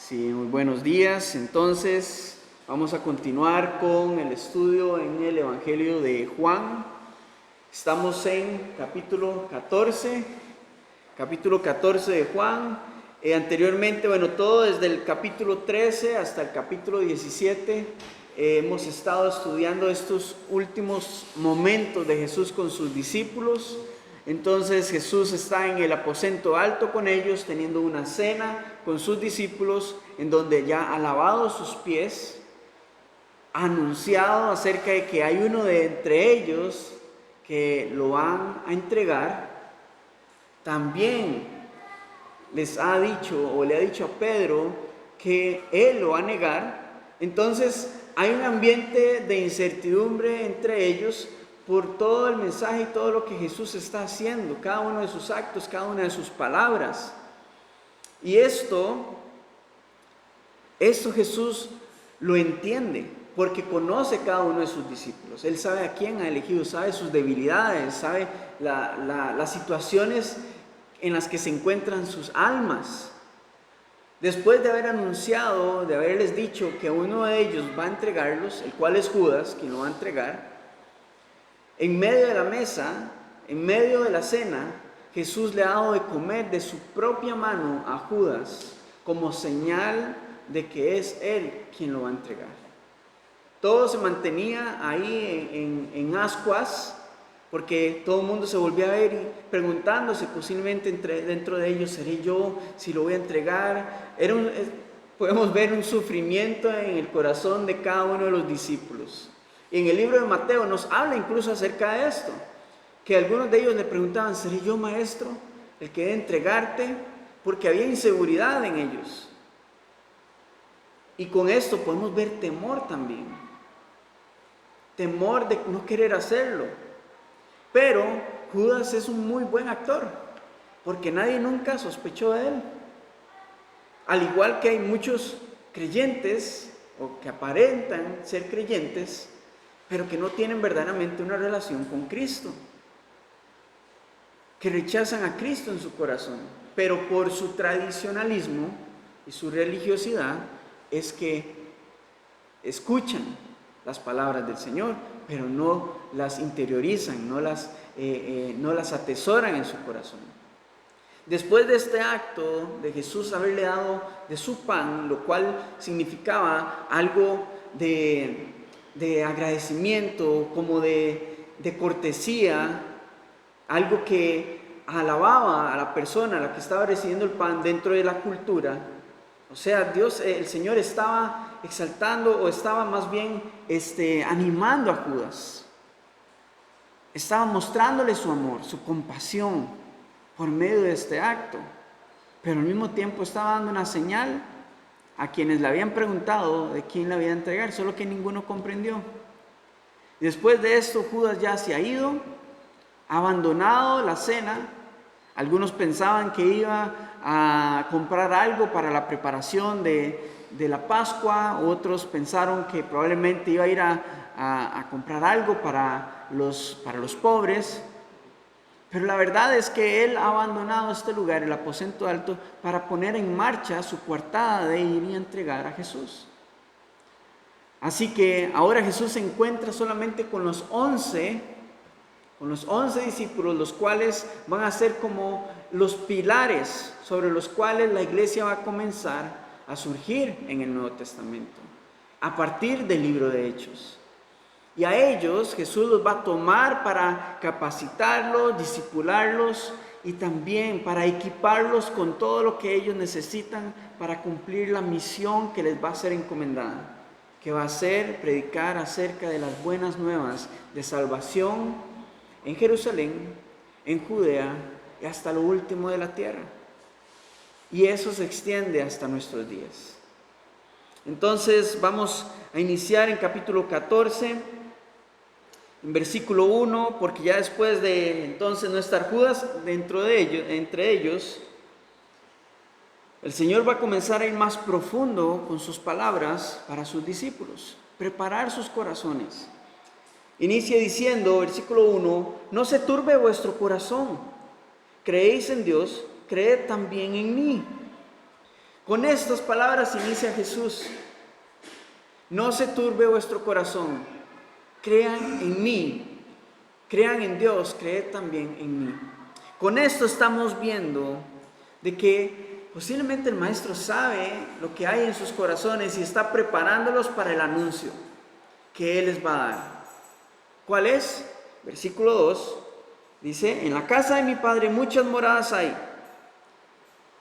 Sí, muy buenos días. Entonces, vamos a continuar con el estudio en el Evangelio de Juan. Estamos en capítulo 14 de Juan. Anteriormente, todo desde el capítulo 13 hasta el capítulo 17, hemos estado estudiando estos últimos momentos de Jesús con sus discípulos. Entonces Jesús está en el aposento alto con ellos, teniendo una cena con sus discípulos, en donde ya ha lavado sus pies, ha anunciado acerca de que hay uno de entre ellos que lo van a entregar. También les ha dicho, o le ha dicho a Pedro, que él lo va a negar. Entonces hay un ambiente de incertidumbre entre ellos por todo el mensaje y todo lo que Jesús está haciendo, cada uno de sus actos, cada una de sus palabras. Y esto Jesús lo entiende, porque conoce cada uno de sus discípulos. Él sabe a quién ha elegido, sabe sus debilidades, sabe las situaciones en las que se encuentran sus almas. Después de haber anunciado, de haberles dicho que uno de ellos va a entregarlos, el cual es Judas, quien lo va a entregar, en medio de la mesa, en medio de la cena, Jesús le ha dado de comer de su propia mano a Judas como señal de que es él quien lo va a entregar. Todo se mantenía ahí en ascuas, porque todo el mundo se volvía a ver y preguntándose posiblemente dentro de ellos, ¿seré yo si lo voy a entregar? Podemos ver un sufrimiento en el corazón de cada uno de los discípulos. Y en el libro de Mateo nos habla incluso acerca de esto, que algunos de ellos le preguntaban, ¿seré yo, maestro, el que he de entregarte? Porque había inseguridad en ellos. Y con esto podemos ver temor también, temor de no querer hacerlo. Pero Judas es un muy buen actor, porque nadie nunca sospechó de él. Al igual que hay muchos creyentes, o que aparentan ser creyentes, pero que no tienen verdaderamente una relación con Cristo, que rechazan a Cristo en su corazón, pero por su tradicionalismo y su religiosidad es que escuchan las palabras del Señor, pero no las interiorizan, no las atesoran en su corazón. Después de este acto de Jesús haberle dado de su pan, lo cual significaba algo de agradecimiento, como de cortesía, algo que alababa a la persona a la que estaba recibiendo el pan dentro de la cultura. O sea, el Señor estaba exaltando, o estaba más bien animando a Judas. Estaba mostrándole su amor, su compasión por medio de este acto. Pero al mismo tiempo estaba dando una señal a quienes le habían preguntado de quién le había de entregar, solo que ninguno comprendió. Después de esto, Judas ya se ha ido, ha abandonado la cena. Algunos pensaban que iba a comprar algo para la preparación de la Pascua, otros pensaron que probablemente iba a ir a comprar algo para los pobres. Pero la verdad es que él ha abandonado este lugar, el aposento alto, para poner en marcha su coartada de ir y entregar a Jesús. Así que ahora Jesús se encuentra solamente con los 11 discípulos, los cuales van a ser como los pilares sobre los cuales la iglesia va a comenzar a surgir en el Nuevo Testamento, a partir del libro de Hechos. Y a ellos Jesús los va a tomar para capacitarlos, discipularlos y también para equiparlos con todo lo que ellos necesitan para cumplir la misión que les va a ser encomendada, que va a ser predicar acerca de las buenas nuevas de salvación en Jerusalén, en Judea y hasta lo último de la tierra. Y eso se extiende hasta nuestros días. Entonces vamos a iniciar en capítulo 14, en versículo 1, porque ya después de entonces no estar Judas entre ellos, el Señor va a comenzar a ir más profundo con sus palabras para sus discípulos, preparar sus corazones. Inicia diciendo, versículo 1, no se turbe vuestro corazón, creéis en Dios, creed también en mí. Con estas palabras inicia Jesús. No se turbe vuestro corazón. Crean en mí. Crean en Dios. Creed también en mí. Con esto estamos viendo de que posiblemente el maestro sabe lo que hay en sus corazones y está preparándolos para el anuncio que Él les va a dar. ¿Cuál es? Versículo 2 dice: en la casa de mi Padre muchas moradas hay.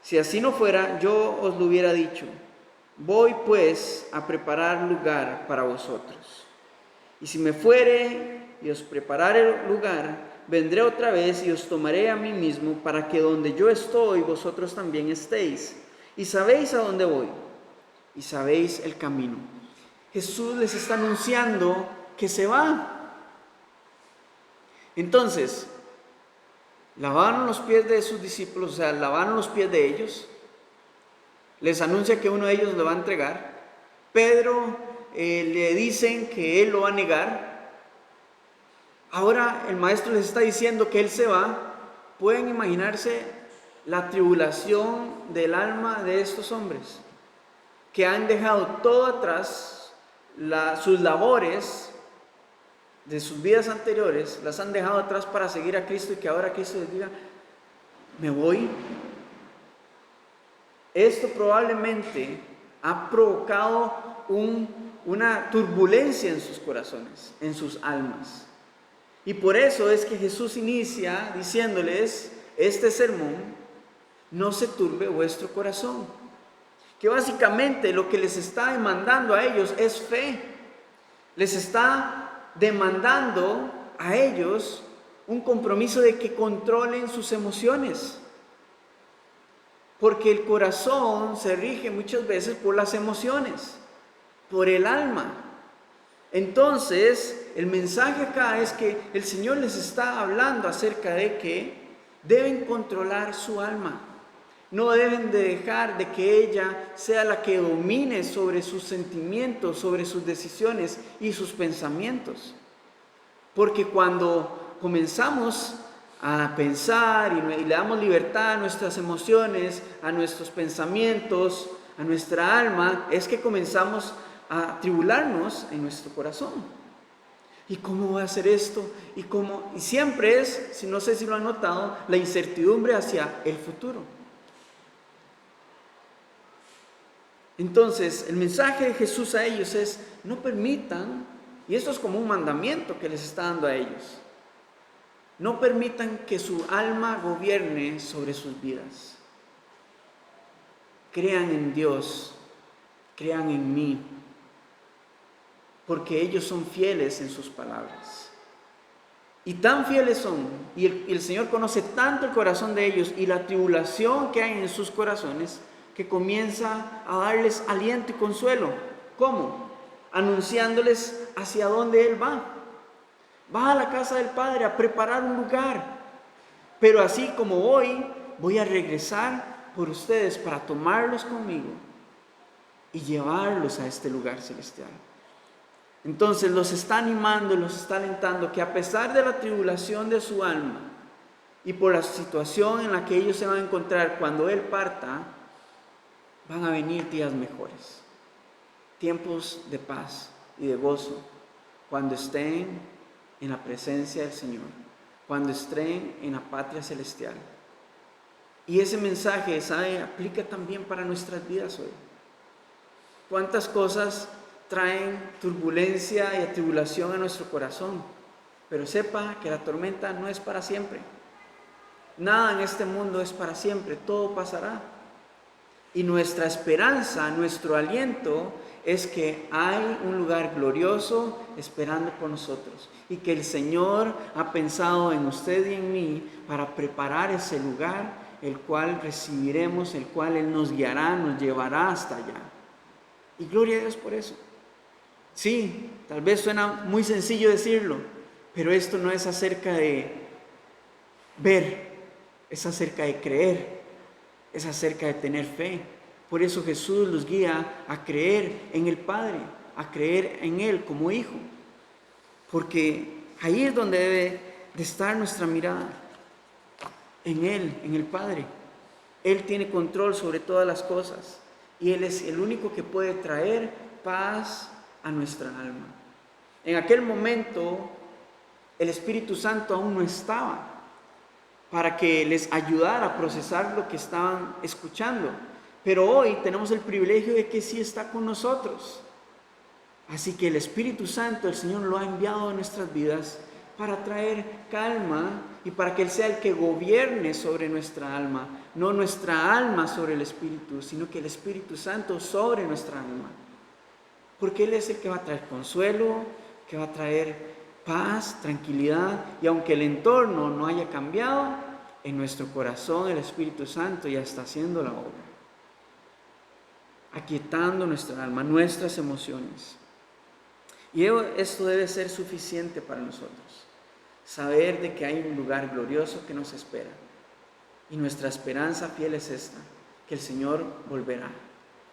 Si así no fuera, yo os lo hubiera dicho. Voy pues a preparar lugar para vosotros. Y si me fuere y os preparare lugar, vendré otra vez y os tomaré a mí mismo, para que donde yo estoy, vosotros también estéis. Y sabéis a dónde voy, y sabéis el camino. Jesús les está anunciando que se va. Entonces, lavaron los pies de sus discípulos, o sea, lavaron los pies de ellos. Les anuncia que uno de ellos lo va a entregar. Pedro le dicen que él lo va a negar. Ahora el maestro les está diciendo que él se va. Pueden imaginarse la tribulación del alma de estos hombres que han dejado todo atrás, sus labores de sus vidas anteriores, las han dejado atrás para seguir a Cristo, y que ahora Cristo les diga: me voy. Esto probablemente ha provocado una turbulencia en sus corazones, en sus almas. Y por eso es que Jesús inicia diciéndoles este sermón: no se turbe vuestro corazón. Que básicamente lo que les está demandando a ellos es fe. Les está demandando a ellos un compromiso de que controlen sus emociones. Porque el corazón se rige muchas veces por las emociones, por el alma. Entonces, el mensaje acá es que el Señor les está hablando acerca de que deben controlar su alma. No deben de dejar de que ella sea la que domine sobre sus sentimientos, sobre sus decisiones y sus pensamientos. Porque cuando comenzamos a pensar y le damos libertad a nuestras emociones, a nuestros pensamientos, a nuestra alma, es que comenzamos a tribularnos en nuestro corazón. ¿Y cómo voy a hacer esto? ¿Y cómo? Y siempre es, si no sé si lo han notado, la incertidumbre hacia el futuro. Entonces, el mensaje de Jesús a ellos es: no permitan, y esto es como un mandamiento que les está dando a ellos, no permitan que su alma gobierne sobre sus vidas. Crean en Dios, crean en mí, porque ellos son fieles en sus palabras. Y tan fieles son, y el Señor conoce tanto el corazón de ellos y la tribulación que hay en sus corazones, que comienza a darles aliento y consuelo. ¿Cómo? Anunciándoles hacia dónde Él va. Va a la casa del Padre a preparar un lugar. Pero así como voy a regresar por ustedes para tomarlos conmigo y llevarlos a este lugar celestial. Entonces los está animando, los está alentando que a pesar de la tribulación de su alma y por la situación en la que ellos se van a encontrar cuando Él parta, van a venir días mejores, tiempos de paz y de gozo, cuando estén en la presencia del Señor, cuando estén en la patria celestial. Y ese mensaje, ¿sabe?, aplica también para nuestras vidas hoy. ¿Cuántas cosas traen turbulencia y atribulación a nuestro corazón? Pero sepa que la tormenta no es para siempre. Nada en este mundo es para siempre, todo pasará. Y nuestra esperanza, nuestro aliento es que hay un lugar glorioso esperando por nosotros y que el Señor ha pensado en usted y en mí para preparar ese lugar, el cual recibiremos, el cual Él nos guiará, nos llevará hasta allá. Y gloria a Dios por eso. Sí, tal vez suena muy sencillo decirlo, pero esto no es acerca de ver, es acerca de creer, es acerca de tener fe. Por eso Jesús los guía a creer en el Padre, a creer en Él como Hijo. Porque ahí es donde debe de estar nuestra mirada, en Él, en el Padre. Él tiene control sobre todas las cosas. y Él es el único que puede traer paz a nuestra alma. En aquel momento el Espíritu Santo aún no estaba para que les ayudara a procesar lo que estaban escuchando, pero hoy tenemos el privilegio de que sí está con nosotros. Así que el Espíritu Santo, el Señor lo ha enviado a nuestras vidas para traer calma y para que Él sea el que gobierne sobre nuestra alma, no nuestra alma sobre el Espíritu, sino que el Espíritu Santo sobre nuestra alma. Porque Él es el que va a traer consuelo, que va a traer paz, tranquilidad, y aunque el entorno no haya cambiado, en nuestro corazón el Espíritu Santo ya está haciendo la obra, aquietando nuestra alma, nuestras emociones. Y esto debe ser suficiente para nosotros, saber de que hay un lugar glorioso que nos espera. Y nuestra esperanza fiel es esta, que el Señor volverá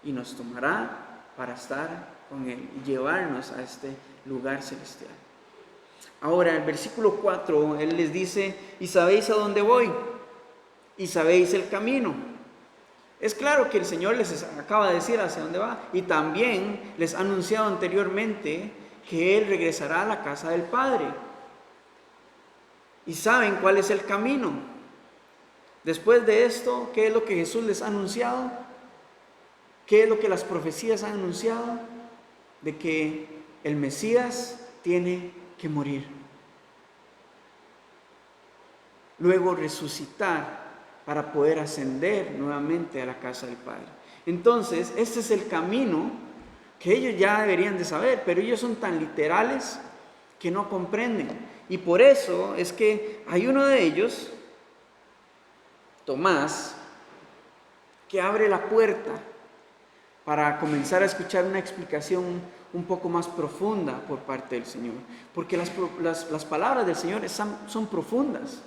y nos tomará para estar con Él y llevarnos a este lugar celestial. Ahora, en el versículo 4, Él les dice, y sabéis a dónde voy, y sabéis el camino. Es claro que el Señor les acaba de decir hacia dónde va, y también les ha anunciado anteriormente que Él regresará a la casa del Padre. Y saben cuál es el camino. Después de esto, ¿qué es lo que Jesús les ha anunciado? ¿Qué es lo que las profecías han anunciado? De que el Mesías tiene que morir, luego resucitar para poder ascender nuevamente a la casa del Padre. Entonces, este es el camino que ellos ya deberían de saber, pero ellos son tan literales que no comprenden. Y por eso es que hay uno de ellos, Tomás, que abre la puerta para comenzar a escuchar una explicación un poco más profunda por parte del Señor. Porque las palabras del Señor son profundas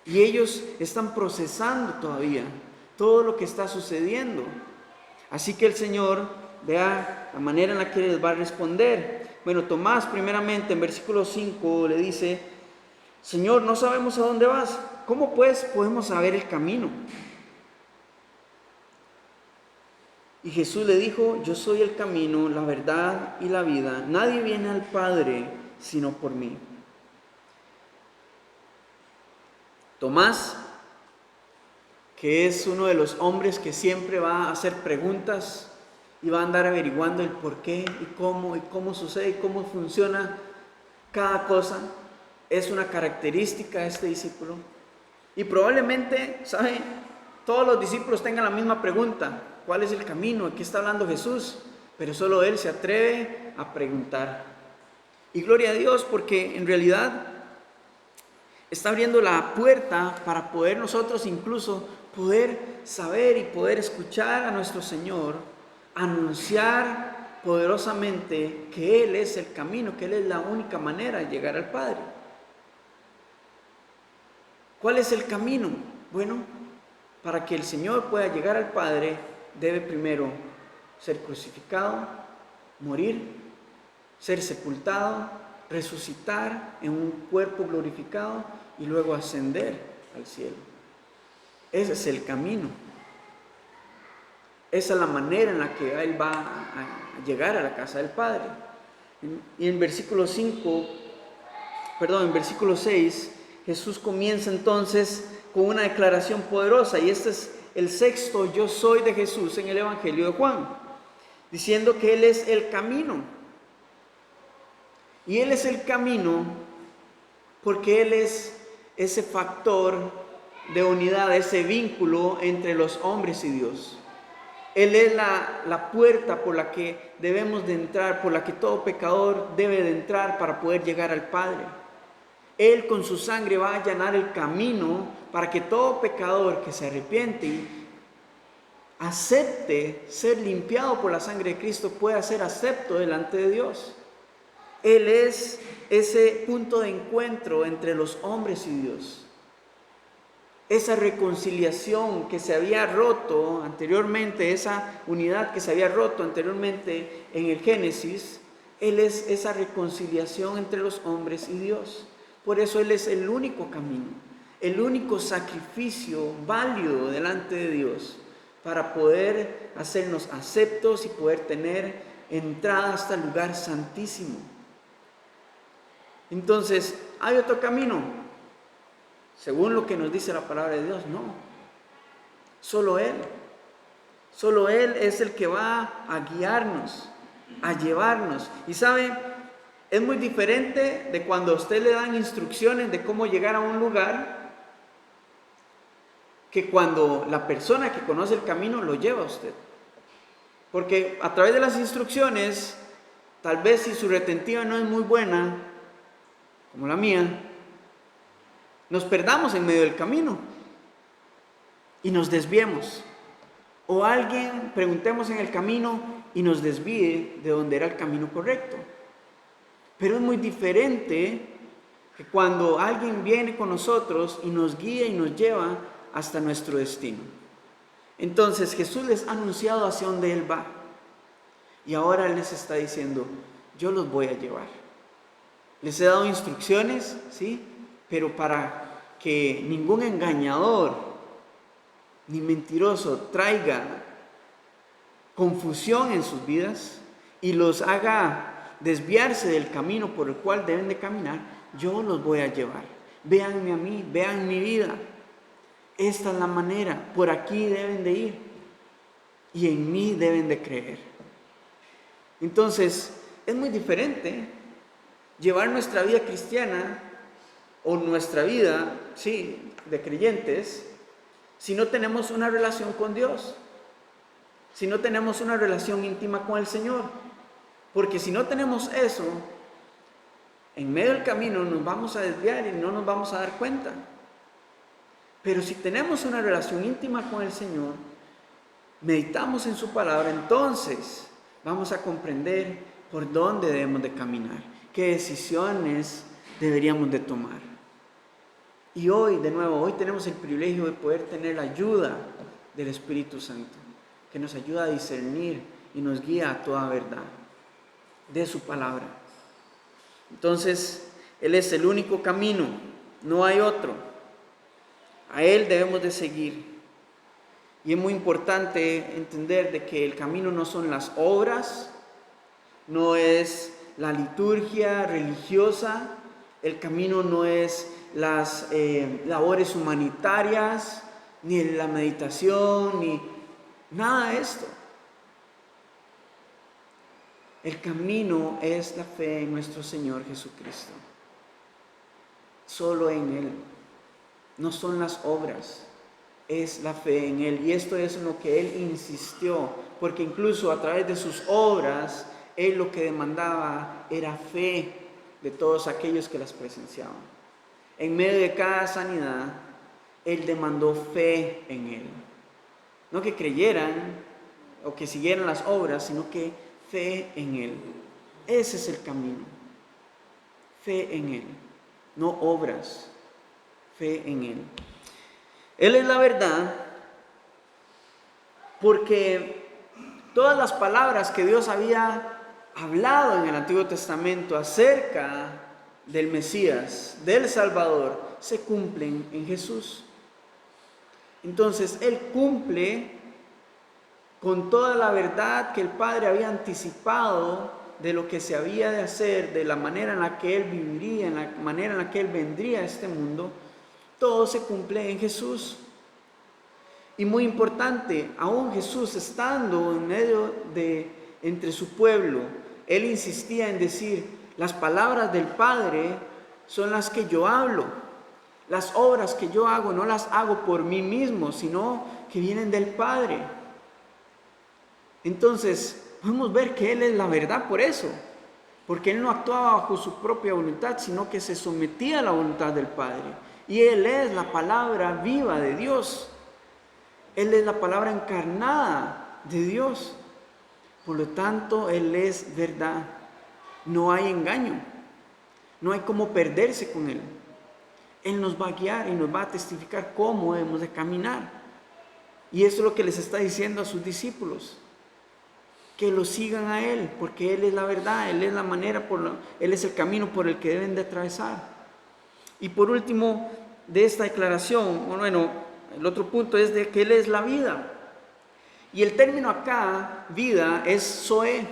y ellos están procesando todavía todo lo que está sucediendo. Así que el Señor, vea la manera en la que les va a responder. Bueno, Tomás primeramente en versículo 5 le dice, Señor, no sabemos a dónde vas, ¿cómo pues podemos saber el camino? Y Jesús le dijo, yo soy el camino, la verdad y la vida. Nadie viene al Padre sino por mí. Tomás, que es uno de los hombres que siempre va a hacer preguntas y va a andar averiguando el por qué y cómo sucede y cómo funciona cada cosa, es una característica de este discípulo. Y probablemente, ¿sabe? Todos los discípulos tengan la misma pregunta. ¿Cuál es el camino? ¿De qué está hablando Jesús? Pero solo Él se atreve a preguntar. Y gloria a Dios, porque en realidad está abriendo la puerta para poder nosotros incluso poder saber y poder escuchar a nuestro Señor anunciar poderosamente que Él es el camino, que Él es la única manera de llegar al Padre. ¿Cuál es el camino? Bueno, para que el Señor pueda llegar al Padre, debe primero ser crucificado, morir, ser sepultado, resucitar en un cuerpo glorificado y luego ascender al cielo. Ese es el camino. Esa es la manera en la que Él va a llegar a la casa del Padre. Y en versículo 6, Jesús comienza entonces con una declaración poderosa, y este es el sexto yo soy de Jesús en el Evangelio de Juan, diciendo que Él es el camino. Y Él es el camino porque Él es ese factor de unidad, ese vínculo entre los hombres y Dios. Él es la puerta por la que debemos de entrar, por la que todo pecador debe de entrar para poder llegar al Padre. Él con su sangre va a allanar el camino para que todo pecador que se arrepiente y acepte ser limpiado por la sangre de Cristo pueda ser acepto delante de Dios. Él es ese punto de encuentro entre los hombres y Dios. Esa reconciliación que se había roto anteriormente, esa unidad que se había roto anteriormente en el Génesis, Él es esa reconciliación entre los hombres y Dios. Por eso Él es el único camino, el único sacrificio válido delante de Dios para poder hacernos aceptos y poder tener entrada hasta el lugar santísimo. Entonces, ¿hay otro camino? Según lo que nos dice la palabra de Dios, no. Solo Él. Solo Él es el que va a guiarnos, a llevarnos. Y sabe, es muy diferente de cuando a usted le dan instrucciones de cómo llegar a un lugar, que cuando la persona que conoce el camino lo lleva a usted. Porque a través de las instrucciones, tal vez si su retentiva no es muy buena, como la mía, nos perdamos en medio del camino y nos desviemos. O alguien preguntemos en el camino y nos desvíe de donde era el camino correcto. Pero es muy diferente que cuando alguien viene con nosotros y nos guía y nos lleva hasta nuestro destino. Entonces Jesús les ha anunciado hacia dónde Él va. Y ahora Él les está diciendo, yo los voy a llevar. Les he dado instrucciones, ¿sí? Pero para que ningún engañador ni mentiroso traiga confusión en sus vidas y los haga desviarse del camino por el cual deben de caminar, yo los voy a llevar. Véanme a mí, vean mi vida. Esta es la manera, por aquí deben de ir y en mí deben de creer. Entonces, es muy diferente llevar nuestra vida cristiana o nuestra vida, sí, de creyentes, si no tenemos una relación con Dios, si no tenemos una relación íntima con el Señor. Porque si no tenemos eso, en medio del camino nos vamos a desviar y no nos vamos a dar cuenta. Pero si tenemos una relación íntima con el Señor, meditamos en su palabra, entonces vamos a comprender por dónde debemos de caminar, qué decisiones deberíamos de tomar. Y hoy, de nuevo, hoy tenemos el privilegio de poder tener la ayuda del Espíritu Santo, que nos ayuda a discernir y nos guía a toda verdad de su palabra. Entonces, Él es el único camino, no hay otro. A Él debemos de seguir. Y es muy importante entender de que el camino no son las obras, no es la liturgia religiosa, el camino no es las labores humanitarias, ni la meditación, ni nada de esto. El camino es la fe en nuestro Señor Jesucristo. Solo en Él. No son las obras, es la fe en Él. Y esto es en lo que Él insistió, porque incluso a través de sus obras, Él lo que demandaba era fe de todos aquellos que las presenciaban. En medio de cada sanidad, Él demandó fe en Él. No que creyeran o que siguieran las obras, sino que fe en Él. Ese es el camino. Fe en Él, no obras. Fe en Él. Él es la verdad, porque todas las palabras que Dios había hablado en el Antiguo Testamento acerca del Mesías, del Salvador, se cumplen en Jesús. Entonces, Él cumple con toda la verdad que el Padre había anticipado de lo que se había de hacer, de la manera en la que Él viviría, en la manera en la que Él vendría a este mundo. Todo se cumple en Jesús. Y muy importante, aún Jesús estando en medio entre su pueblo, Él insistía en decir, las palabras del Padre son las que yo hablo. Las obras que yo hago no las hago por mí mismo, sino que vienen del Padre. Entonces, podemos ver que Él es la verdad por eso. Porque Él no actuaba bajo su propia voluntad, sino que se sometía a la voluntad del Padre. Y Él es la palabra viva de Dios. Él es la palabra encarnada de Dios. Por lo tanto, Él es verdad. No hay engaño. No hay cómo perderse con Él. Él nos va a guiar y nos va a testificar cómo debemos de caminar. Y eso es lo que les está diciendo a sus discípulos. Que lo sigan a Él, porque Él es la verdad, Él es la manera, Él es el camino por el que deben de atravesar. Y por último, de esta declaración, bueno, el otro punto es de que Él es la vida. Y el término acá, vida, es zoe.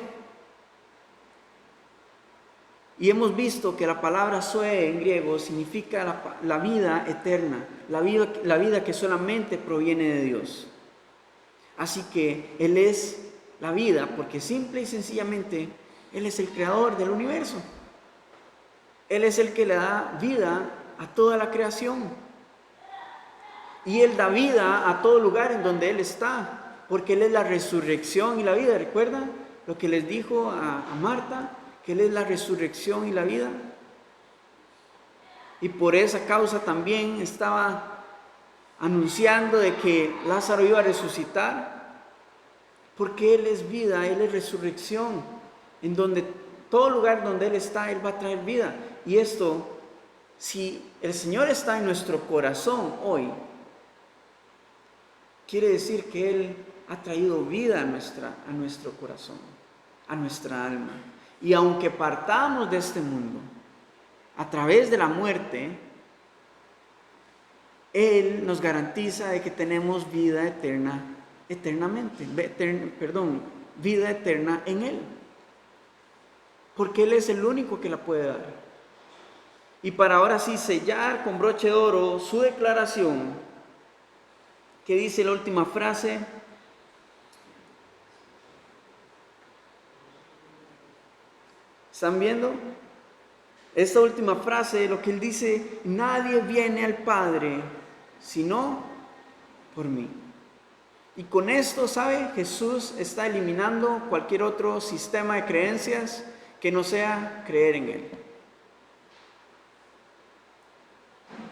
Y hemos visto que la palabra zoe en griego significa la vida eterna, la vida que solamente proviene de Dios. Así que Él es la vida, porque simple y sencillamente Él es el creador del universo. Él es el que le da vida a toda la creación. Y Él da vida a todo lugar en donde Él está, porque Él es la resurrección y la vida. ¿Recuerdan lo que les dijo a Marta? Que Él es la resurrección y la vida. Y por esa causa también estaba anunciando de que Lázaro iba a resucitar, porque Él es vida, Él es resurrección, en donde todo lugar donde Él está, Él va a traer vida. Y esto, si el Señor está en nuestro corazón hoy, quiere decir que Él ha traído vida a nuestro corazón, a nuestra alma. Y aunque partamos de este mundo, a través de la muerte, Él nos garantiza de que tenemos vida eterna, vida eterna en Él. Porque Él es el único que la puede dar. Y para ahora sí sellar con broche de oro su declaración, que dice la última frase: ¿están viendo? Esta última frase, lo que Él dice: nadie viene al Padre sino por mí. Y con esto, ¿sabe? Jesús está eliminando cualquier otro sistema de creencias que no sea creer en Él.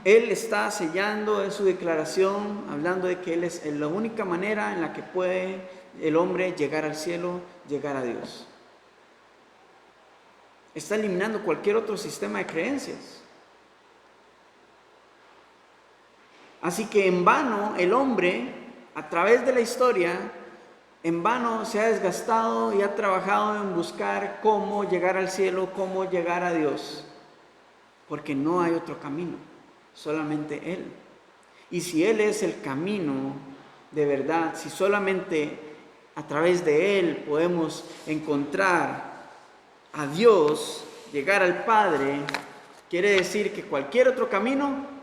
Él está sellando en su declaración, hablando de que Él es la única manera en la que puede el hombre llegar al cielo, llegar a Dios. Está eliminando cualquier otro sistema de creencias. Así que en vano el hombre, a través de la historia, en vano se ha desgastado y ha trabajado en buscar cómo llegar al cielo, cómo llegar a Dios. Porque no hay otro camino, solamente Él. Y si Él es el camino de verdad, si solamente a través de Él podemos encontrar a Dios, llegar al Padre, quiere decir que cualquier otro camino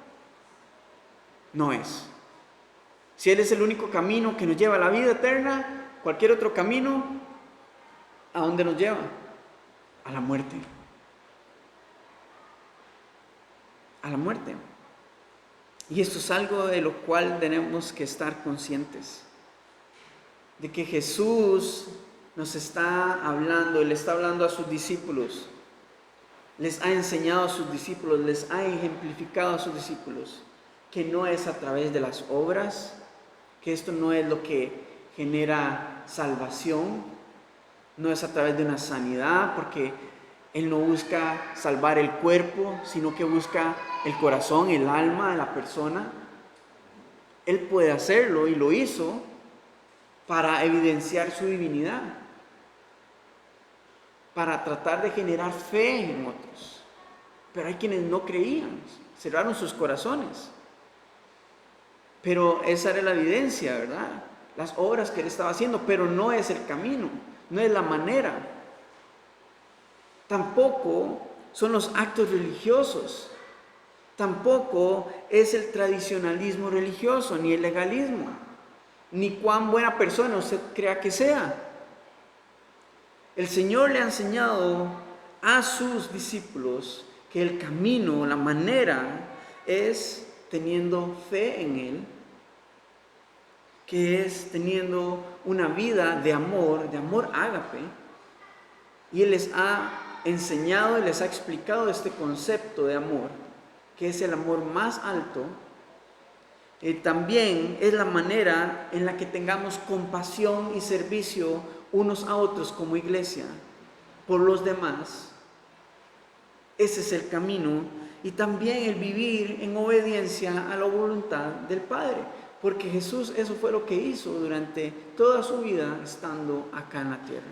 no es. Si Él es el único camino que nos lleva a la vida eterna, cualquier otro camino, ¿a dónde nos lleva? A la muerte. A la muerte. Y esto es algo de lo cual tenemos que estar conscientes. De que Jesús nos está hablando, le está hablando a sus discípulos. Les ha enseñado a sus discípulos, les ha ejemplificado a sus discípulos que no es a través de las obras, que esto no es lo que genera salvación, no es a través de una sanidad, porque Él no busca salvar el cuerpo, sino que busca el corazón, el alma de la persona. Él puede hacerlo y lo hizo para evidenciar su divinidad, para tratar de generar fe en otros. Pero hay quienes no creían, cerraron sus corazones. Pero esa era la evidencia, ¿verdad? Las obras que Él estaba haciendo, pero no es el camino, no es la manera. Tampoco son los actos religiosos, tampoco es el tradicionalismo religioso, ni el legalismo, ni cuán buena persona usted crea que sea. El Señor le ha enseñado a sus discípulos que el camino, la manera, es teniendo fe en Él, que es teniendo una vida de amor ágape. Y Él les ha enseñado y les ha explicado este concepto de amor, que es el amor más alto. También es la manera en la que tengamos compasión y servicio unos a otros como iglesia, por los demás. Ese es el camino. Y también el vivir en obediencia a la voluntad del Padre. Porque Jesús eso fue lo que hizo durante toda su vida estando acá en la tierra.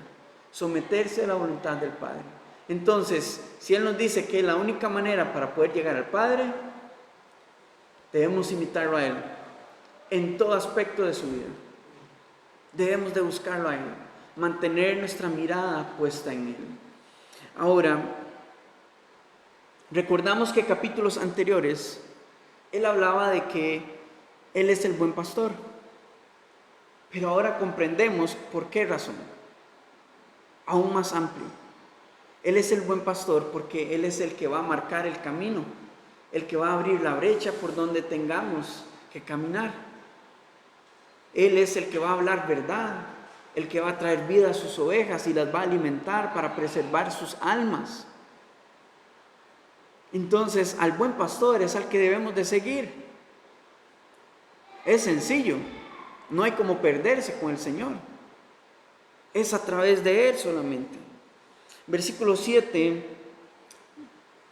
Someterse a la voluntad del Padre. Entonces, si Él nos dice que es la única manera para poder llegar al Padre, debemos imitarlo a Él en todo aspecto de su vida. Debemos de buscarlo a Él, mantener nuestra mirada puesta en Él. Ahora, recordamos que capítulos anteriores, Él hablaba de que Él es el buen pastor. Pero ahora comprendemos por qué razón, aún más amplio. Él es el buen pastor porque Él es el que va a marcar el camino, el que va a abrir la brecha por donde tengamos que caminar. Él es el que va a hablar verdad, el que va a traer vida a sus ovejas y las va a alimentar para preservar sus almas. Entonces, al buen pastor es al que debemos de seguir. Es sencillo, no hay como perderse con el Señor. Es a través de Él solamente. Versículo 7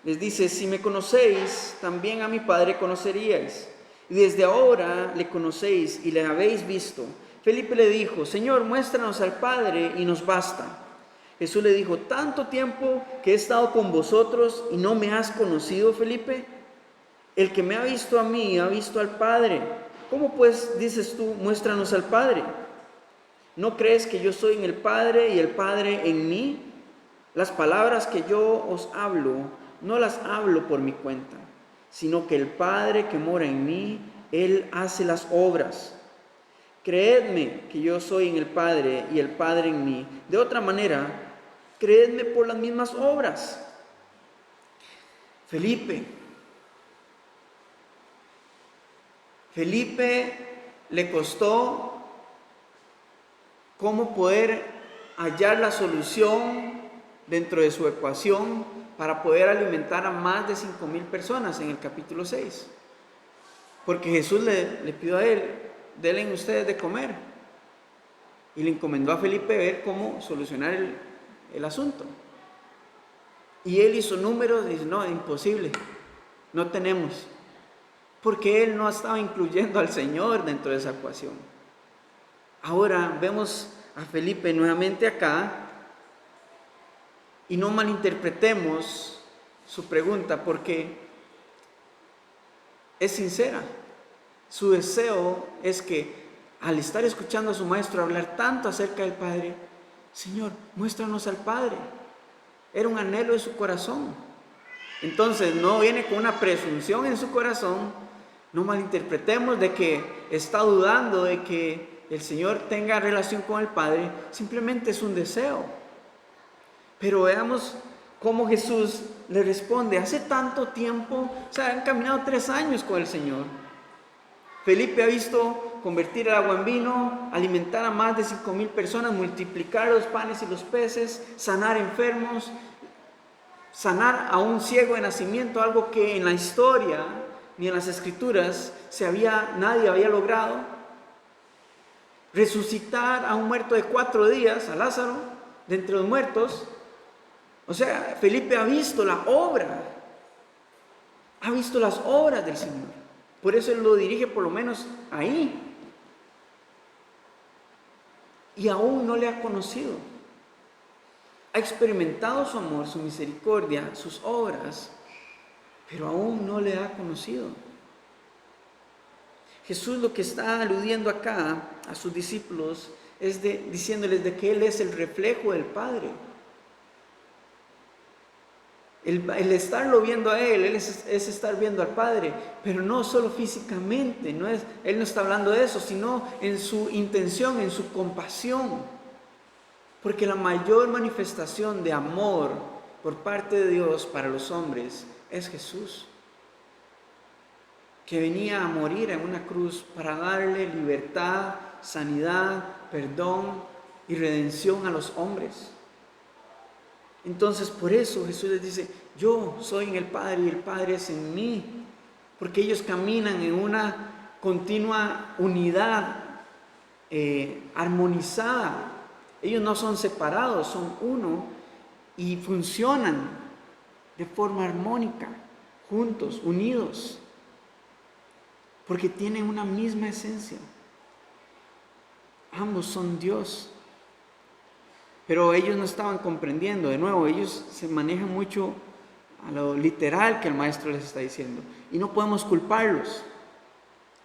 les dice: si me conocéis, también a mi Padre conoceríais. Y desde ahora le conocéis y le habéis visto. Felipe le dijo: Señor, muéstranos al Padre y nos basta. Jesús le dijo: ¿tanto tiempo que he estado con vosotros y no me has conocido, Felipe? El que me ha visto a mí, ha visto al Padre. ¿Cómo pues dices tú, muéstranos al Padre? ¿No crees que yo soy en el Padre y el Padre en mí? Las palabras que yo os hablo, no las hablo por mi cuenta, sino que el Padre que mora en mí, Él hace las obras. Creedme que yo soy en el Padre y el Padre en mí. De otra manera, creedme por las mismas obras. Felipe le costó cómo poder hallar la solución dentro de su ecuación para poder alimentar a más de 5,000 personas en el capítulo 6. Porque Jesús le pidió a él: denle ustedes de comer. Y le encomendó a Felipe ver cómo solucionar el asunto. Y él hizo números y dice: no, es imposible, no tenemos. Porque él no estaba incluyendo al Señor dentro de esa ecuación. Ahora vemos a Felipe nuevamente acá, y no malinterpretemos su pregunta, porque es sincera. Su deseo es que al estar escuchando a su maestro hablar tanto acerca del Padre: Señor, muéstranos al Padre. Era un anhelo de su corazón. Entonces no viene con una presunción en su corazón. No malinterpretemos de que está dudando de que el Señor tenga relación con el Padre. Simplemente es un deseo. Pero veamos cómo Jesús le responde. Hace tanto tiempo, han caminado 3 años con el Señor. Felipe ha visto convertir el agua en vino, alimentar a más de 5,000 personas, multiplicar los panes y los peces, sanar enfermos, sanar a un ciego de nacimiento, algo que en la historia ni en las escrituras nadie había logrado. Resucitar a un muerto de 4 días, a Lázaro, de entre los muertos. Felipe ha visto la obra, ha visto las obras del Señor. Por eso Él lo dirige por lo menos ahí. Y aún no le ha conocido. Ha experimentado su amor, su misericordia, sus obras, pero aún no le ha conocido. Jesús lo que está aludiendo acá a sus discípulos es diciéndoles de que Él es el reflejo del Padre. El estarlo viendo a Él es estar viendo al Padre, pero no solo físicamente. Él no está hablando de eso, sino en su intención, en su compasión. Porque la mayor manifestación de amor por parte de Dios para los hombres es Jesús, que venía a morir en una cruz para darle libertad, sanidad, perdón y redención a los hombres. Entonces, por eso Jesús les dice: yo soy en el Padre y el Padre es en mí, porque ellos caminan en una continua unidad armonizada. Ellos no son separados, son uno y funcionan de forma armónica, juntos, unidos, porque tienen una misma esencia. Ambos son Dios. Pero ellos no estaban comprendiendo. De nuevo, ellos se manejan mucho a lo literal que el maestro les está diciendo. Y no podemos culparlos.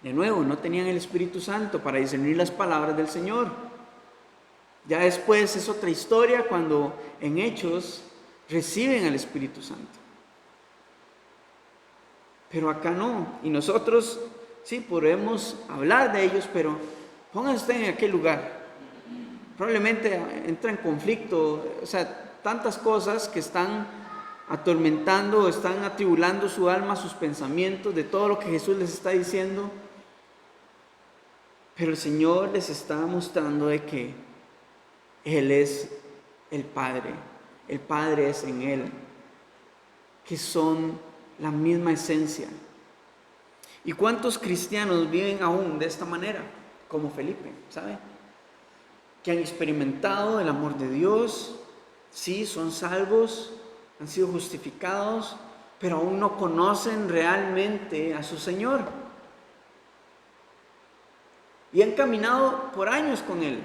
De nuevo, no tenían el Espíritu Santo para discernir las palabras del Señor. Ya después es otra historia cuando en Hechos reciben al Espíritu Santo. Pero acá no. Y nosotros sí podemos hablar de ellos, pero pónganse usted en aquel lugar. Probablemente entra en conflicto, o sea, tantas cosas que están atormentando, están atribulando su alma, sus pensamientos, de todo lo que Jesús les está diciendo. Pero el Señor les está mostrando de que Él es el Padre es en Él, que son la misma esencia. ¿Y cuántos cristianos viven aún de esta manera? Como Felipe, ¿sabe? Que han experimentado el amor de Dios, sí, son salvos, han sido justificados, pero aún no conocen realmente a su Señor. Y han caminado por años con Él,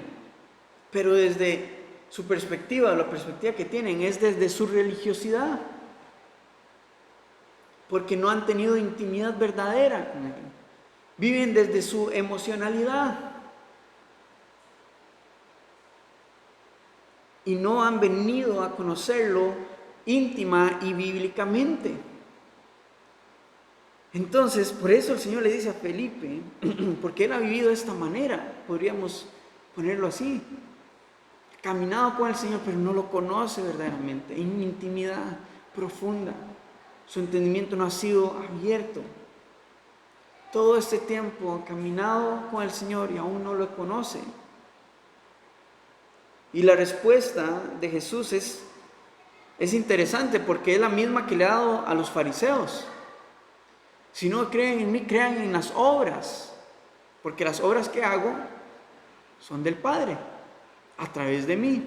pero desde su perspectiva, la perspectiva que tienen es desde su religiosidad, porque no han tenido intimidad verdadera con Él. Viven desde su emocionalidad y no han venido a conocerlo íntima y bíblicamente. Entonces, por eso el Señor le dice a Felipe, porque él ha vivido de esta manera, podríamos ponerlo así, caminado con el Señor, pero no lo conoce verdaderamente, en intimidad profunda. Su entendimiento no ha sido abierto. Todo este tiempo ha caminado con el Señor y aún no lo conoce. Y la respuesta de Jesús es interesante porque es la misma que le ha dado a los fariseos. Si no creen en mí, crean en las obras, porque las obras que hago son del Padre, a través de mí.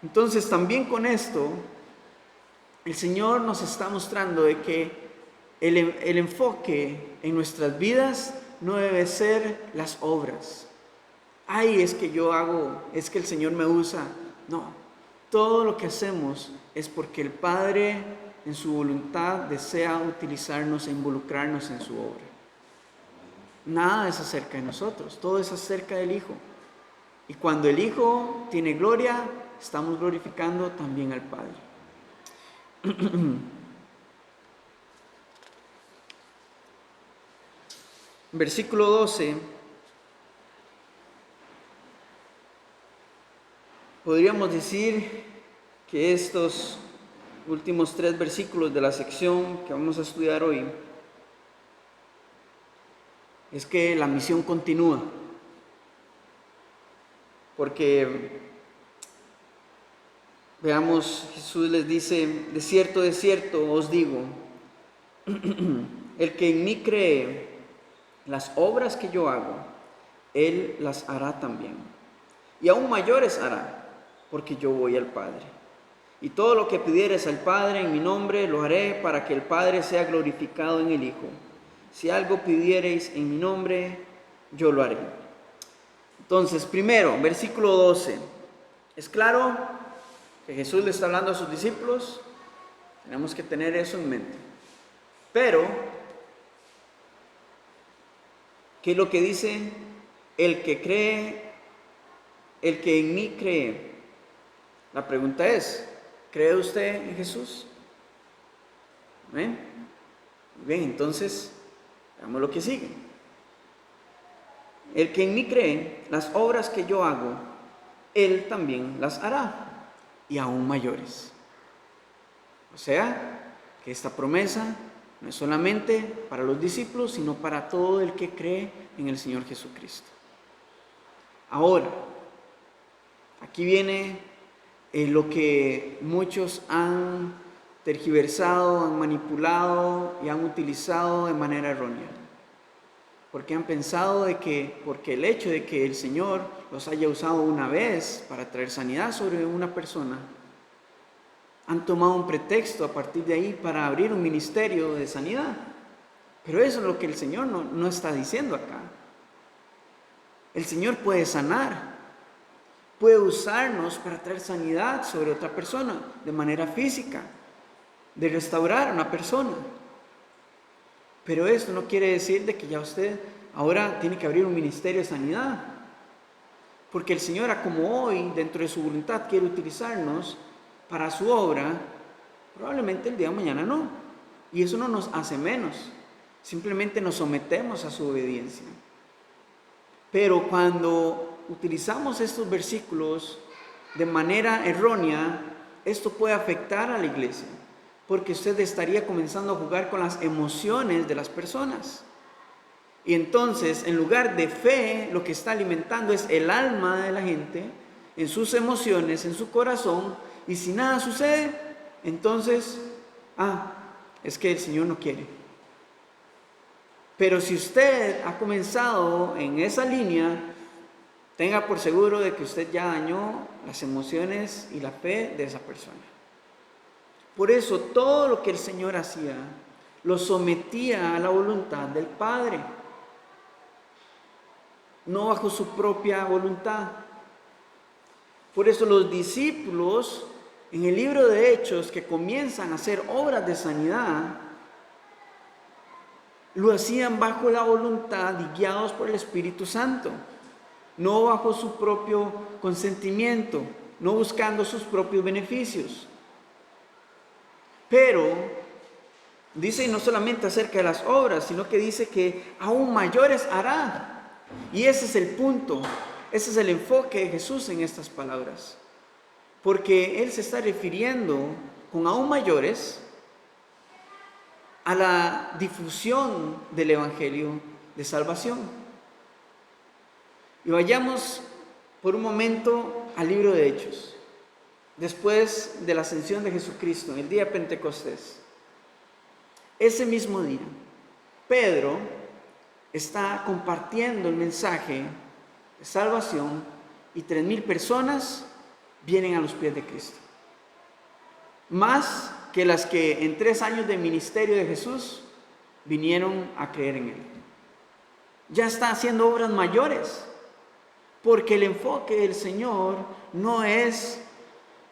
Entonces también con esto, el Señor nos está mostrando de que el enfoque en nuestras vidas no debe ser las obras. Ay, es que yo hago, es que el Señor me usa. No, todo lo que hacemos es porque el Padre en su voluntad desea utilizarnos e involucrarnos en su obra. Nada es acerca de nosotros, todo es acerca del Hijo. Y cuando el Hijo tiene gloria, estamos glorificando también al Padre. Versículo 12. Podríamos decir que estos últimos 3 versículos de la sección que vamos a estudiar hoy es que la misión continúa, porque veamos, Jesús les dice: de cierto os digo, el que en mí cree, las obras que yo hago, él las hará también, y aún mayores hará, porque yo voy al Padre. Y todo lo que pidieres al Padre en mi nombre, lo haré para que el Padre sea glorificado en el Hijo. Si algo pidiereis en mi nombre, yo lo haré. Entonces, primero, versículo 12. ¿Es claro que Jesús le está hablando a sus discípulos? Tenemos que tener eso en mente. Pero, ¿qué es lo que dice? El que cree, el que en mí cree. La pregunta es: ¿cree usted en Jesús? ¿Bien? Bien, entonces, veamos lo que sigue. El que en mí cree, las obras que yo hago, él también las hará, y aún mayores. O sea, que esta promesa no es solamente para los discípulos, sino para todo el que cree en el Señor Jesucristo. Ahora, aquí viene lo que muchos han tergiversado, han manipulado y han utilizado de manera errónea. Porque han pensado de que, porque el hecho de que el Señor los haya usado una vez para traer sanidad sobre una persona, han tomado un pretexto a partir de ahí para abrir un ministerio de sanidad. Pero eso es lo que el Señor no está diciendo acá. El Señor puede sanar, puede usarnos para traer sanidad sobre otra persona de manera física, de restaurar a una persona. Pero eso no quiere decir de que ya usted ahora tiene que abrir un ministerio de sanidad. Porque el Señor, como hoy, dentro de su voluntad, quiere utilizarnos para su obra, probablemente el día de mañana no. Y eso no nos hace menos. Simplemente nos sometemos a su obediencia. Pero cuando utilizamos estos versículos de manera errónea, esto puede afectar a la iglesia, porque usted estaría comenzando a jugar con las emociones de las personas. Y entonces, en lugar de fe, lo que está alimentando es el alma de la gente, en sus emociones, en su corazón, y si nada sucede, entonces, es que el Señor no quiere. Pero si usted ha comenzado en esa línea, tenga por seguro de que usted ya dañó las emociones y la fe de esa persona. Por eso todo lo que el Señor hacía lo sometía a la voluntad del Padre, no bajo su propia voluntad. Por eso los discípulos en el libro de Hechos, que comienzan a hacer obras de sanidad, lo hacían bajo la voluntad y guiados por el Espíritu Santo, no bajo su propio consentimiento, no buscando sus propios beneficios. Pero dice no solamente acerca de las obras, sino que dice que aún mayores hará. Y ese es el punto, ese es el enfoque de Jesús en estas palabras. Porque Él se está refiriendo con aún mayores a la difusión del Evangelio de salvación. Y vayamos por un momento al libro de Hechos. Después de la ascensión de Jesucristo, en el día de Pentecostés, ese mismo día, Pedro está compartiendo el mensaje de salvación y 3,000 personas vienen a los pies de Cristo. Más que las que en 3 años de ministerio de Jesús vinieron a creer en Él. Ya está haciendo obras mayores, porque el enfoque del Señor no es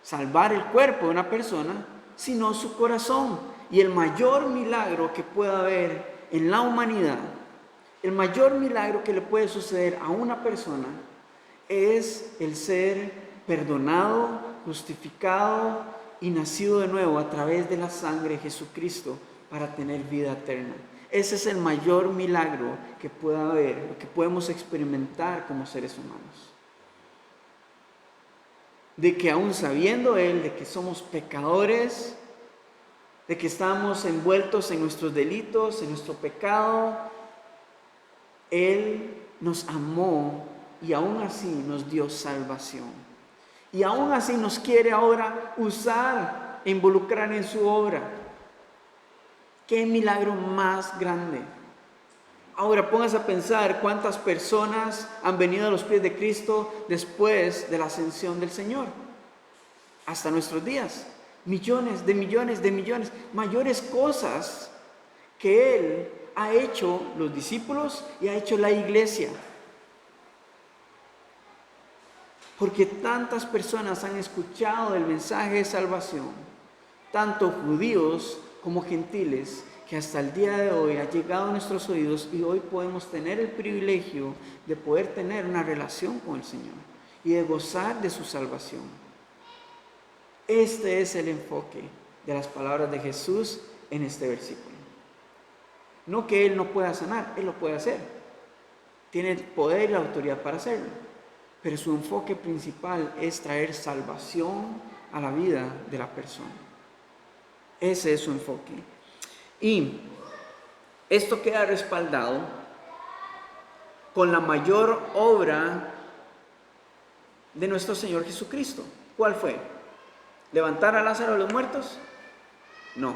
salvar el cuerpo de una persona, sino su corazón. Y el mayor milagro que pueda haber en la humanidad, el mayor milagro que le puede suceder a una persona, es el ser perdonado, justificado y nacido de nuevo a través de la sangre de Jesucristo para tener vida eterna. Ese es el mayor milagro que pueda haber, lo que podemos experimentar como seres humanos. De que aún sabiendo Él de que somos pecadores, de que estamos envueltos en nuestros delitos, en nuestro pecado, Él nos amó y aún así nos dio salvación. Y aún así nos quiere ahora usar e involucrar en su obra. ¡Qué milagro más grande! Ahora póngase a pensar cuántas personas han venido a los pies de Cristo después de la ascensión del Señor. Hasta nuestros días. Millones de millones de millones. Mayores cosas que Él ha hecho los discípulos y ha hecho la iglesia. Porque tantas personas han escuchado el mensaje de salvación, tanto judíos como gentiles, que hasta el día de hoy ha llegado a nuestros oídos y hoy podemos tener el privilegio de poder tener una relación con el Señor y de gozar de su salvación. Este es el enfoque de las palabras de Jesús en este versículo. No que Él no pueda sanar, Él lo puede hacer. Tiene el poder y la autoridad para hacerlo. Pero su enfoque principal es traer salvación a la vida de la persona. Ese es su enfoque. Y esto queda respaldado con la mayor obra de nuestro Señor Jesucristo. ¿Cuál fue? ¿Levantar a Lázaro de los muertos? No.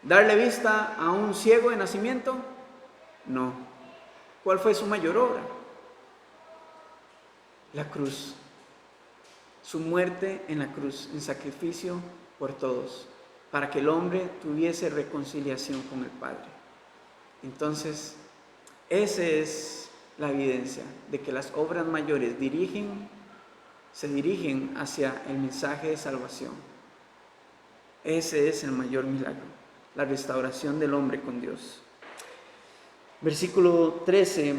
¿Darle vista a un ciego de nacimiento? No. ¿Cuál fue su mayor obra? La cruz. Su muerte en la cruz, en sacrificio por todos, para que el hombre tuviese reconciliación con el Padre. Entonces, esa es la evidencia de que las obras mayores se dirigen hacia el mensaje de salvación. Ese es el mayor milagro, la restauración del hombre con Dios. Versículo 13.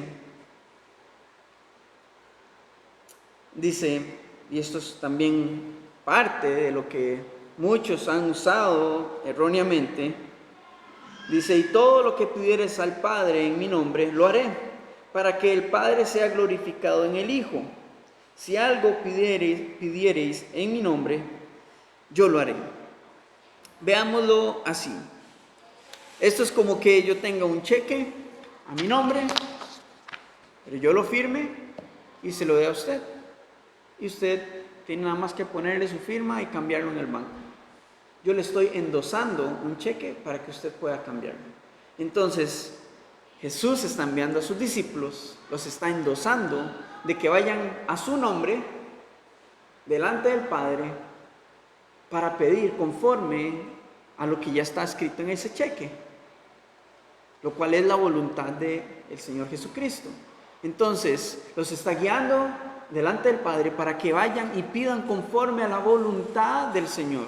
dice, y esto es también parte de lo que muchos han usado erróneamente, dice, y todo lo que pidieres al Padre en mi nombre, lo haré, para que el Padre sea glorificado en el Hijo. Si algo pidiereis en mi nombre, yo lo haré. Veámoslo así. Esto es como que yo tenga un cheque a mi nombre, pero yo lo firme y se lo dé a usted. Y usted tiene nada más que ponerle su firma y cambiarlo en el banco. Yo le estoy endosando un cheque para que usted pueda cambiarlo. Entonces, Jesús está enviando a sus discípulos, los está endosando de que vayan a su nombre delante del Padre para pedir conforme a lo que ya está escrito en ese cheque, lo cual es la voluntad del Señor Jesucristo. Entonces, los está guiando delante del Padre para que vayan y pidan conforme a la voluntad del Señor,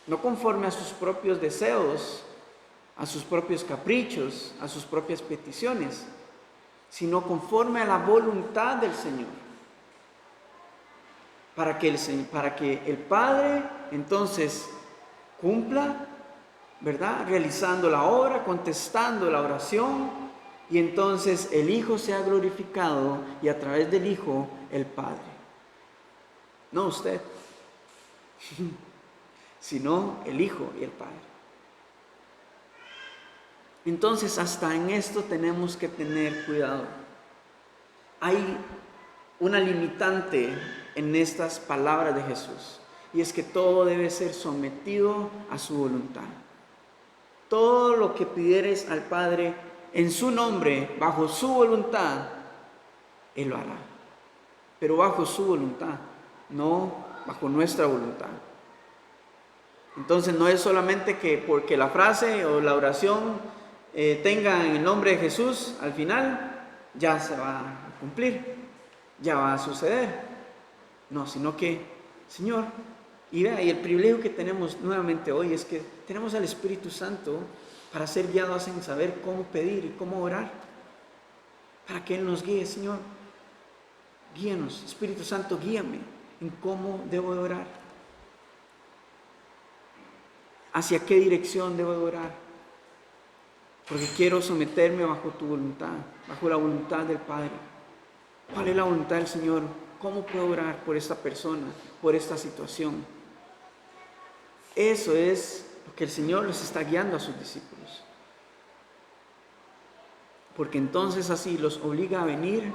no conforme a sus propios deseos, a sus propios caprichos, a sus propias peticiones, sino conforme a la voluntad del Señor. Para que el Padre entonces cumpla, ¿verdad? Realizando la obra, contestando la oración, y entonces el Hijo sea glorificado y a través del Hijo el Padre. No usted, sino el Hijo y el Padre. Entonces hasta en esto tenemos que tener cuidado. Hay una limitante en estas palabras de Jesús, y es que todo debe ser sometido a su voluntad. Todo lo que pidieres al Padre en su nombre, bajo su voluntad, Él lo hará. Pero bajo su voluntad, no bajo nuestra voluntad. Entonces no es solamente que porque la frase o la oración tenga en el nombre de Jesús al final, ya se va a cumplir, ya va a suceder. No, sino que, Señor, y vea, y el privilegio que tenemos nuevamente hoy es que tenemos al Espíritu Santo para ser guiados en saber cómo pedir y cómo orar, para que Él nos guíe. Señor, guíanos, Espíritu Santo, guíame en cómo debo de orar, hacia qué dirección debo de orar, porque quiero someterme bajo tu voluntad, bajo la voluntad del Padre. ¿Cuál es la voluntad del Señor? ¿Cómo puedo orar por esta persona, por esta situación? Eso es lo que el Señor les está guiando a sus discípulos. Porque entonces así los obliga a venir,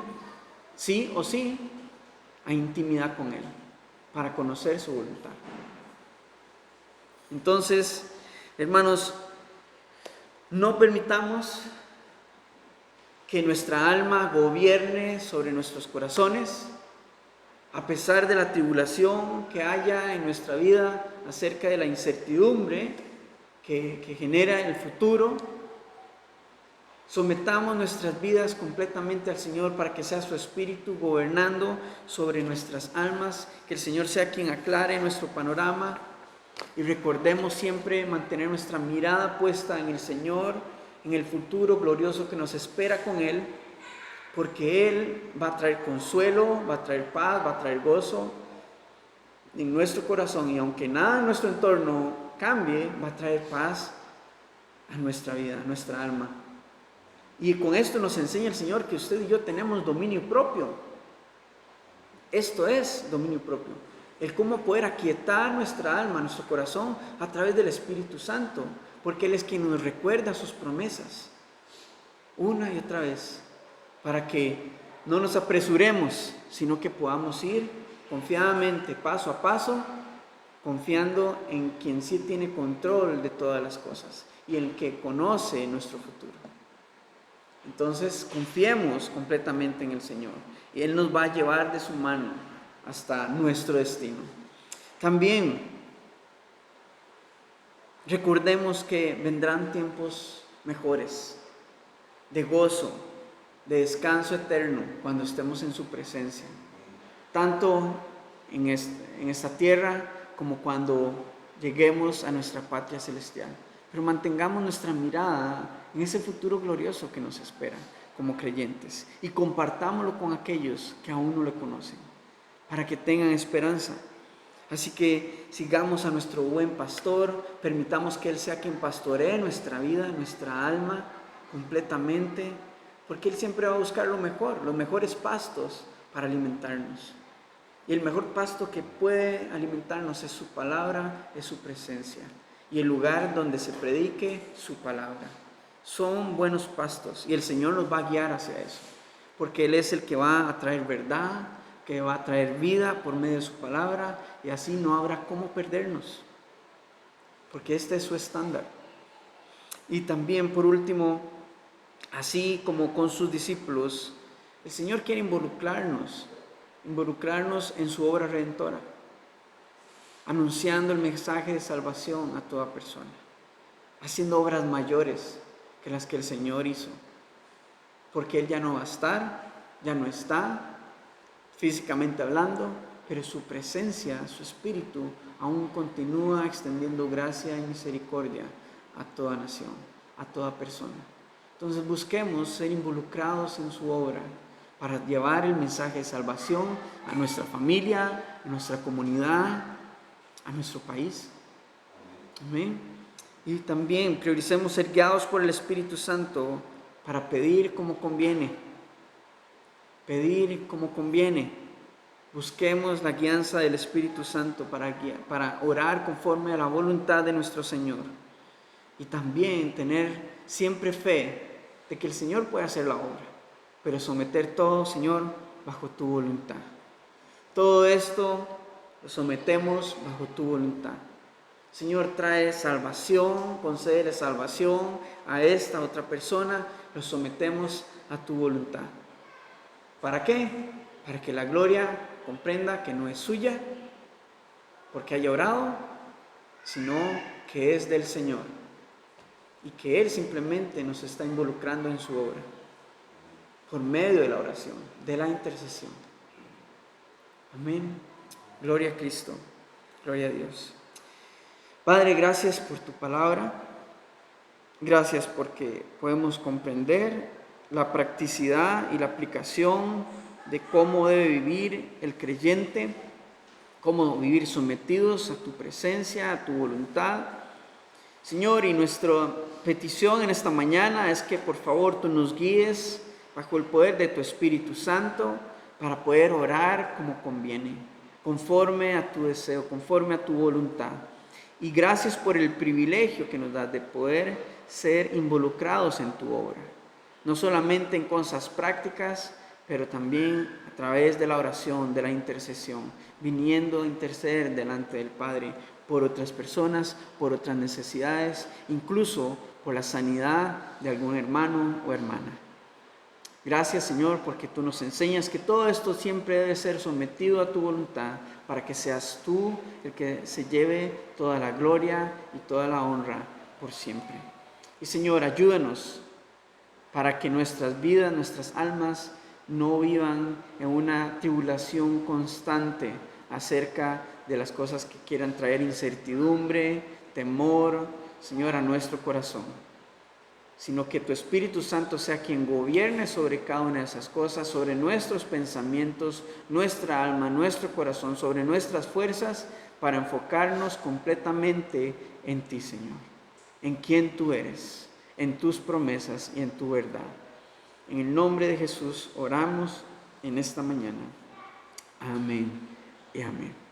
sí o sí, a intimidad con Él, para conocer su voluntad. Entonces, hermanos, no permitamos que nuestra alma gobierne sobre nuestros corazones, a pesar de la tribulación que haya en nuestra vida acerca de la incertidumbre que genera el futuro. Sometamos nuestras vidas completamente al Señor para que sea su Espíritu gobernando sobre nuestras almas, que el Señor sea quien aclare nuestro panorama, y recordemos siempre mantener nuestra mirada puesta en el Señor, en el futuro glorioso que nos espera con Él, porque Él va a traer consuelo, va a traer paz, va a traer gozo en nuestro corazón, y aunque nada en nuestro entorno cambie, va a traer paz a nuestra vida, a nuestra alma. Y con esto nos enseña el Señor que usted y yo tenemos dominio propio. Esto es dominio propio. El cómo poder aquietar nuestra alma, nuestro corazón a través del Espíritu Santo, porque Él es quien nos recuerda sus promesas una y otra vez, para que no nos apresuremos, sino que podamos ir confiadamente, paso a paso, confiando en quien sí tiene control de todas las cosas y el que conoce nuestro futuro. Entonces confiemos completamente en el Señor y Él nos va a llevar de su mano hasta nuestro destino. También recordemos que vendrán tiempos mejores, de gozo, de descanso eterno cuando estemos en su presencia, tanto en esta tierra como cuando lleguemos a nuestra patria celestial. Pero mantengamos nuestra mirada en ese futuro glorioso que nos espera como creyentes y compartámoslo con aquellos que aún no lo conocen. para que tengan esperanza. Así que sigamos a nuestro buen pastor, permitamos que Él sea quien pastoree nuestra vida, nuestra alma completamente, porque Él siempre va a buscar lo mejor, los mejores pastos para alimentarnos. Y el mejor pasto que puede alimentarnos es su palabra, es su presencia y el lugar donde se predique su palabra. Son buenos pastos y el Señor nos va a guiar hacia eso, porque Él es el que va a traer verdad, que va a traer vida por medio de su palabra, y así no habrá cómo perdernos, porque este es su estándar. Y también, por último, así como con sus discípulos, el Señor quiere involucrarnos en su obra redentora, anunciando el mensaje de salvación a toda persona, haciendo obras mayores que las que el Señor hizo, porque Él ya no va a estar, ya no está, físicamente hablando, pero su presencia, su espíritu, aún continúa extendiendo gracia y misericordia a toda nación, a toda persona. Entonces busquemos ser involucrados en su obra para llevar el mensaje de salvación a nuestra familia, a nuestra comunidad, a nuestro país. Amén. Y también prioricemos ser guiados por el Espíritu Santo para pedir como conviene. Pedir como conviene. Busquemos la guianza del Espíritu Santo para orar conforme a la voluntad de nuestro Señor. Y también tener siempre fe de que el Señor puede hacer la obra, pero someter todo, Señor, bajo tu voluntad. Todo esto lo sometemos bajo tu voluntad. Señor, trae salvación, concede salvación a esta otra persona, lo sometemos a tu voluntad. ¿Para qué? Para que la gloria comprenda que no es suya, porque haya orado, sino que es del Señor. Y que Él simplemente nos está involucrando en su obra, por medio de la oración, de la intercesión. Amén. Gloria a Cristo. Gloria a Dios. Padre, gracias por tu palabra. Gracias porque podemos comprender la practicidad y la aplicación de cómo debe vivir el creyente, cómo vivir sometidos a tu presencia, a tu voluntad. Señor, y nuestra petición en esta mañana es que por favor tú nos guíes bajo el poder de tu Espíritu Santo para poder orar como conviene, conforme a tu deseo, conforme a tu voluntad. Y gracias por el privilegio que nos das de poder ser involucrados en tu obra, no solamente en cosas prácticas, pero también a través de la oración, de la intercesión, viniendo a interceder delante del Padre por otras personas, por otras necesidades, incluso por la sanidad de algún hermano o hermana. Gracias, Señor, porque tú nos enseñas que todo esto siempre debe ser sometido a tu voluntad, para que seas tú el que se lleve toda la gloria y toda la honra por siempre. Y Señor, ayúdanos para que nuestras vidas, nuestras almas, no vivan en una tribulación constante acerca de las cosas que quieran traer incertidumbre, temor, Señor, a nuestro corazón, sino que tu Espíritu Santo sea quien gobierne sobre cada una de esas cosas, sobre nuestros pensamientos, nuestra alma, nuestro corazón, sobre nuestras fuerzas, para enfocarnos completamente en ti, Señor, en quien tú eres, en tus promesas y en tu verdad. En el nombre de Jesús oramos en esta mañana. Amén y amén.